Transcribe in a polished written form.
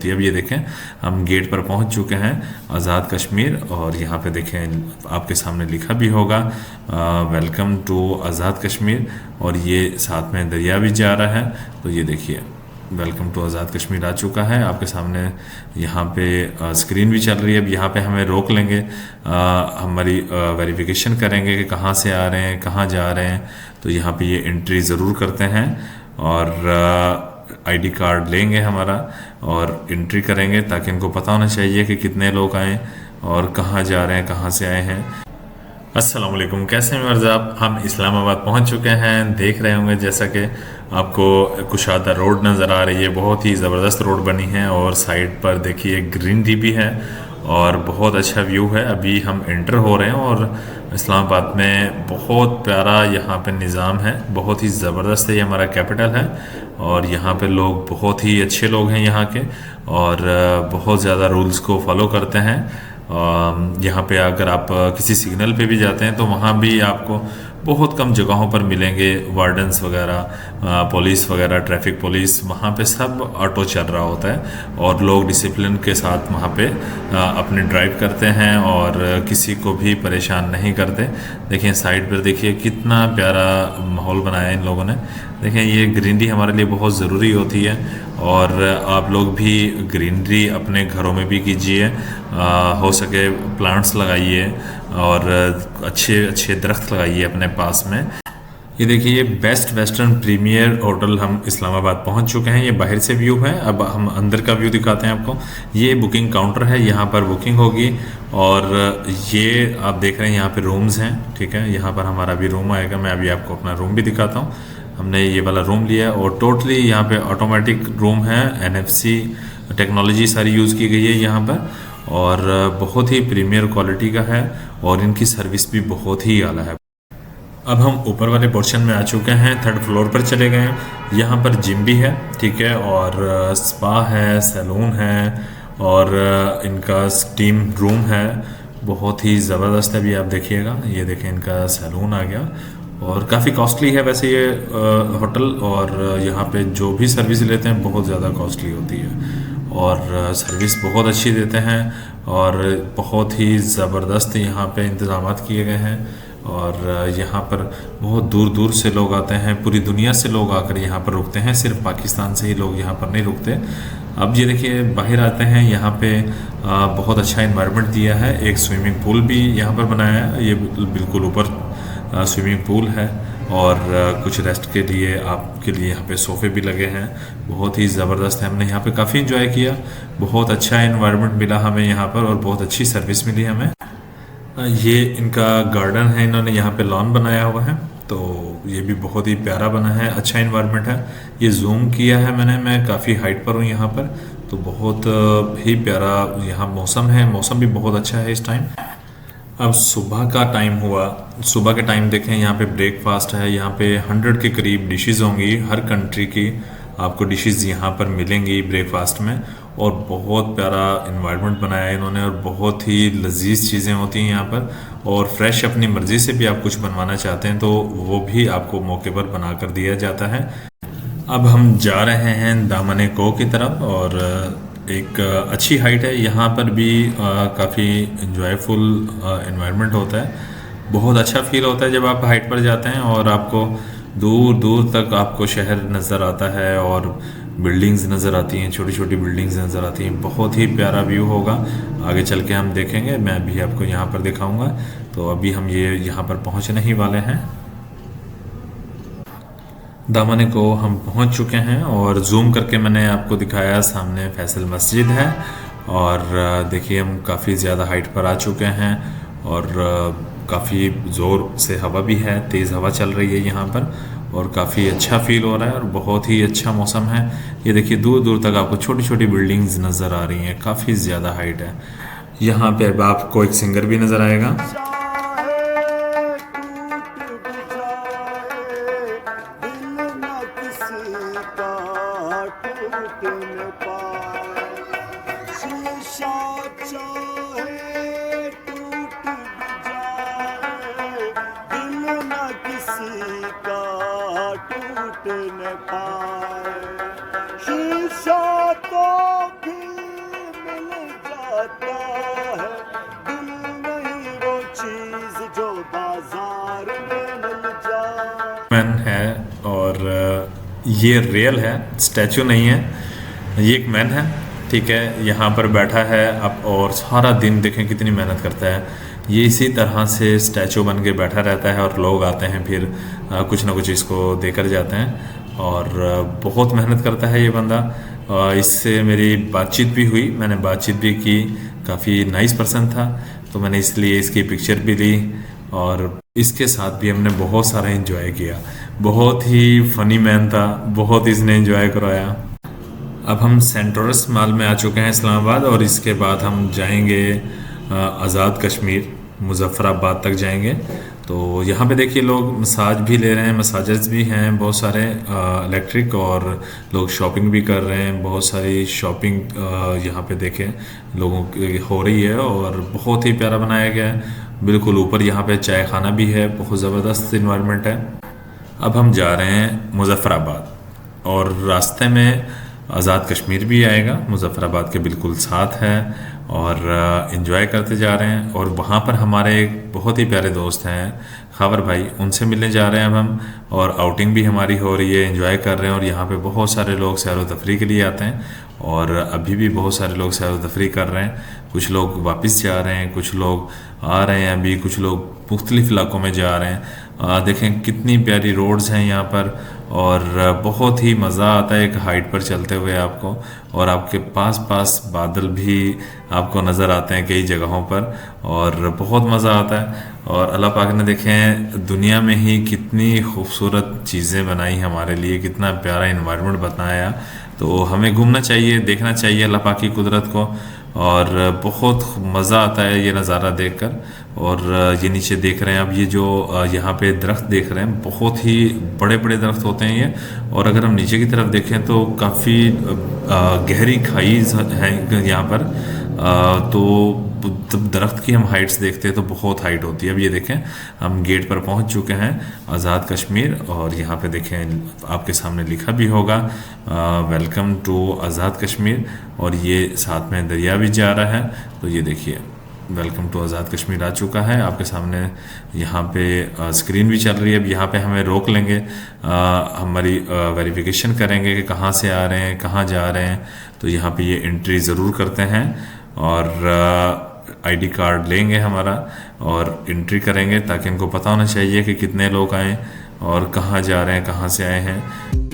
तो अब ये देखें, हम गेट पर पहुंच चुके हैं, आज़ाद कश्मीर। और यहाँ पे देखें आपके सामने लिखा भी होगा वेलकम टू आज़ाद कश्मीर, और ये साथ में दरिया भी जा रहा है। तो ये देखिए वेलकम टू आज़ाद कश्मीर आ चुका है आपके सामने। यहाँ पे स्क्रीन भी चल रही है। अब यहाँ पे हमें रोक लेंगे, हमारी वेरिफिकेशन करेंगे कि कहाँ से आ रहे हैं, कहाँ जा रहे हैं। तो यहाँ पे ये एंट्री ज़रूर करते हैं और आईडी कार्ड लेंगे हमारा और एंट्री करेंगे, ताकि इनको पता होना चाहिए कि कितने लोग आए और कहाँ जा रहे हैं, कहाँ से आए हैं। अस्सलाम वालेकुम, कैसे हैं मर्ज़ा आप? हम इस्लामाबाद पहुंच चुके हैं। देख रहे होंगे जैसा कि आपको कुशादा रोड नज़र आ रही है, बहुत ही ज़बरदस्त रोड बनी है और साइड पर देखिए ग्रीनरी भी है और बहुत अच्छा व्यू है। अभी हम एंटर हो रहे हैं और इस्लामाबाद में बहुत प्यारा यहाँ पे निज़ाम है, बहुत ही ज़बरदस्त है। ये हमारा कैपिटल है और यहाँ पे लोग बहुत ही अच्छे लोग हैं यहाँ के, और बहुत ज़्यादा रूल्स को फॉलो करते हैं। यहाँ पे अगर आप किसी सिग्नल पे भी जाते हैं तो वहाँ भी आपको बहुत कम जगहों पर मिलेंगे वार्डन्स वगैरह, पुलिस वगैरह, ट्रैफिक पुलिस। वहाँ पे सब ऑटो चल रहा होता है और लोग डिसिप्लिन के साथ वहाँ पे अपनी ड्राइव करते हैं और किसी को भी परेशान नहीं करते। देखिए साइड पर देखिए कितना प्यारा माहौल बनाया है इन लोगों ने। देखें ये ग्रीनरी हमारे लिए बहुत ज़रूरी होती है और आप लोग भी ग्रीनरी अपने घरों में भी कीजिए, हो सके प्लांट्स लगाइए और अच्छे अच्छे दरख्त लगाइए अपने पास में। ये देखिए ये बेस्ट वेस्टर्न प्रीमियर होटल हम इस्लामाबाद पहुंच चुके हैं। ये बाहर से व्यू है, अब हम अंदर का व्यू दिखाते हैं आपको। ये बुकिंग काउंटर है, यहाँ पर बुकिंग होगी और ये आप देख रहे हैं यहाँ पे रूम्स हैं, ठीक है। यहाँ पर हमारा भी रूम आएगा, मैं अभी आपको अपना रूम भी दिखाता हूँ। हमने ये वाला रूम लिया है और टोटली यहाँ पे ऑटोमेटिक रूम है, NFC टेक्नोलॉजी सारी यूज़ की गई है यहाँ पर और बहुत ही प्रीमियर क्वालिटी का है और इनकी सर्विस भी बहुत ही आला है। अब हम ऊपर वाले पोर्शन में आ चुके हैं, थर्ड फ्लोर पर चले गए हैं। यहाँ पर जिम भी है, ठीक है, और स्पा है, सैलून है और इनका स्टीम रूम है, बहुत ही ज़बरदस्त है। अभी आप देखिएगा, ये देखें इनका सैलून आ गया और काफ़ी कॉस्टली है वैसे ये होटल, और यहाँ पे जो भी सर्विस लेते हैं बहुत ज़्यादा कॉस्टली होती है और सर्विस बहुत अच्छी देते हैं और बहुत ही ज़बरदस्त यहाँ पे इंतज़ामात किए गए हैं। और यहाँ पर बहुत दूर दूर से लोग आते हैं, पूरी दुनिया से लोग आकर यहाँ पर रुकते हैं, सिर्फ पाकिस्तान से ही लोग यहाँ पर नहीं रुकते। अब ये देखिए बाहर आते हैं, यहाँ पे बहुत अच्छा इन्वायरमेंट दिया है, एक स्विमिंग पूल भी यहाँ पर बनाया है। ये बिल्कुल ऊपर स्विमिंग पूल है और कुछ रेस्ट के लिए आपके लिए यहाँ पे सोफ़े भी लगे हैं, बहुत ही ज़बरदस्त है। हमने यहाँ पे काफ़ी इंजॉय किया, बहुत अच्छा इन्वायरमेंट मिला हमें यहाँ पर और बहुत अच्छी सर्विस मिली हमें। ये इनका गार्डन है, इन्होंने यहाँ पे लॉन बनाया हुआ है, तो ये भी बहुत ही प्यारा बना है, अच्छा इन्वायरमेंट है। ये जूम किया है मैंने, मैं काफ़ी हाइट पर हूँ यहाँ पर, तो बहुत ही प्यारा यहाँ मौसम है, मौसम भी बहुत अच्छा है इस टाइम। अब सुबह का टाइम हुआ, सुबह के टाइम देखें यहाँ पे ब्रेकफास्ट है, यहाँ पे 100 के करीब डिशेस होंगी, हर कंट्री की आपको डिशेस यहाँ पर मिलेंगी ब्रेकफास्ट में। और बहुत प्यारा इन्वायरमेंट बनाया है इन्होंने और बहुत ही लजीज चीज़ें होती हैं यहाँ पर, और फ्रेश अपनी मर्ज़ी से भी आप कुछ बनवाना चाहते हैं तो वो भी आपको मौके पर बना कर दिया जाता है। अब हम जा रहे हैं दामन को की तरफ और एक अच्छी हाइट है, यहाँ पर भी काफ़ी इंजॉयफुल इन्वायरमेंट होता है, बहुत अच्छा फील होता है जब आप हाइट पर जाते हैं और आपको दूर दूर तक आपको शहर नज़र आता है और बिल्डिंग्स नज़र आती हैं, छोटी छोटी बिल्डिंग्स नज़र आती हैं, बहुत ही प्यारा व्यू होगा। आगे चल के हम देखेंगे, मैं भी आपको यहाँ पर दिखाऊंगा। तो अभी हम ये यहाँ पर पहुँचने ही वाले हैं, दामन को हम पहुंच चुके हैं और जूम करके मैंने आपको दिखाया, सामने फैसल मस्जिद है और देखिए हम काफ़ी ज़्यादा हाइट पर आ चुके हैं और काफ़ी ज़ोर से हवा भी है, तेज़ हवा चल रही है यहाँ पर और काफ़ी अच्छा फील हो रहा है और बहुत ही अच्छा मौसम है। ये देखिए दूर दूर तक आपको छोटी छोटी बिल्डिंग्स नज़र आ रही हैं, काफ़ी ज़्यादा हाइट है। यहाँ पे अब आपको एक सिंगर भी नज़र आएगा। टूट न पाए शीशा तो भी कहता है दिल नहीं वो चीज जो बाजार में मिल जाए। मैन है और ये रियल है, स्टैचू नहीं है, ये एक मैन है। ठीक है, यहाँ पर बैठा है अब और सारा दिन देखें कितनी मेहनत करता है। ये इसी तरह से स्टैचू बन के बैठा रहता है और लोग आते हैं फिर कुछ ना कुछ इसको देकर जाते हैं और बहुत मेहनत करता है ये बंदा। इससे मेरी बातचीत भी हुई, मैंने बातचीत भी की, काफ़ी नाइस पर्सन था, तो मैंने इसलिए इसकी पिक्चर भी ली और इसके साथ भी हमने बहुत सारा एंजॉय किया। बहुत ही फनी मैन था, बहुत इसने एंजॉय करवाया। अब हम सेंटोरस मॉल में आ चुके हैं इस्लामाबाद और इसके बाद हम जाएंगे आज़ाद कश्मीर, मुजफ्फराबाद तक जाएंगे। तो यहाँ पे देखिए लोग मसाज भी ले रहे हैं, मसाजेस भी हैं बहुत सारे इलेक्ट्रिक, और लोग शॉपिंग भी कर रहे हैं। बहुत सारी शॉपिंग यहाँ पे देखें लोगों की हो रही है और बहुत ही प्यारा बनाया गया है। बिल्कुल ऊपर यहाँ पे चाय खाना भी है, बहुत ज़बरदस्त इन्वायरमेंट है। अब हम जा रहे हैं मुजफ्फराबाद और रास्ते में आज़ाद कश्मीर भी आएगा, मुजफ्फराबाद के बिल्कुल साथ है, और इन्जॉय करते जा रहे हैं। और वहाँ पर हमारे एक बहुत ही प्यारे दोस्त हैं खबर भाई, उनसे मिलने जा रहे हैं अब हम, और आउटिंग भी हमारी हो रही है, इन्जॉय कर रहे हैं। और यहाँ पे बहुत सारे लोग सैर व तफरी के लिए आते हैं और अभी भी बहुत सारे लोग सैर व तफरी कर रहे हैं। कुछ लोग वापस जा रहे हैं, कुछ लोग आ रहे हैं अभी, कुछ लोग मुख्तलिफ़ इलाकों में जा रहे हैं। देखें कितनी प्यारी रोड्स हैं यहाँ पर और बहुत ही मज़ा आता है एक हाइट पर चलते हुए आपको, और आपके पास पास बादल भी आपको नज़र आते हैं कई जगहों पर, और बहुत मज़ा आता है। और अल्लाह पाक ने देखें दुनिया में ही कितनी खूबसूरत चीज़ें बनाई हमारे लिए, कितना प्यारा इन्वायरमेंट बनाया। तो हमें घूमना चाहिए, देखना चाहिए अल्लाह पाक की कुदरत को, और बहुत मज़ा आता है ये नज़ारा देखकर। और ये नीचे देख रहे हैं आप, ये जो यहाँ पे दरख्त देख रहे हैं, बहुत ही बड़े बड़े दरख्त होते हैं ये। और अगर हम नीचे की तरफ देखें तो काफ़ी गहरी खाई है यहाँ पर। तो जब दरख्त की हम हाइट्स देखते हैं तो बहुत हाइट होती है। अब ये देखें हम गेट पर पहुँच चुके हैं आज़ाद कश्मीर, और यहाँ पे देखें आपके सामने लिखा भी होगा वेलकम टू आज़ाद कश्मीर, और ये साथ में दरिया भी जा रहा है। तो ये देखिए वेलकम टू आज़ाद कश्मीर आ चुका है आपके सामने। यहाँ पे स्क्रीन भी चल रही है। अब यहाँ पे हमें रोक लेंगे, हमारी वेरिफिकेशन करेंगे कि कहाँ से आ रहे हैं, कहाँ जा रहे हैं। तो यहाँ पे ये एंट्री ज़रूर करते हैं और आईडी कार्ड लेंगे हमारा और एंट्री करेंगे, ताकि इनको पता होना चाहिए कि कितने लोग आए और कहाँ जा रहे हैं, कहाँ से आए हैं।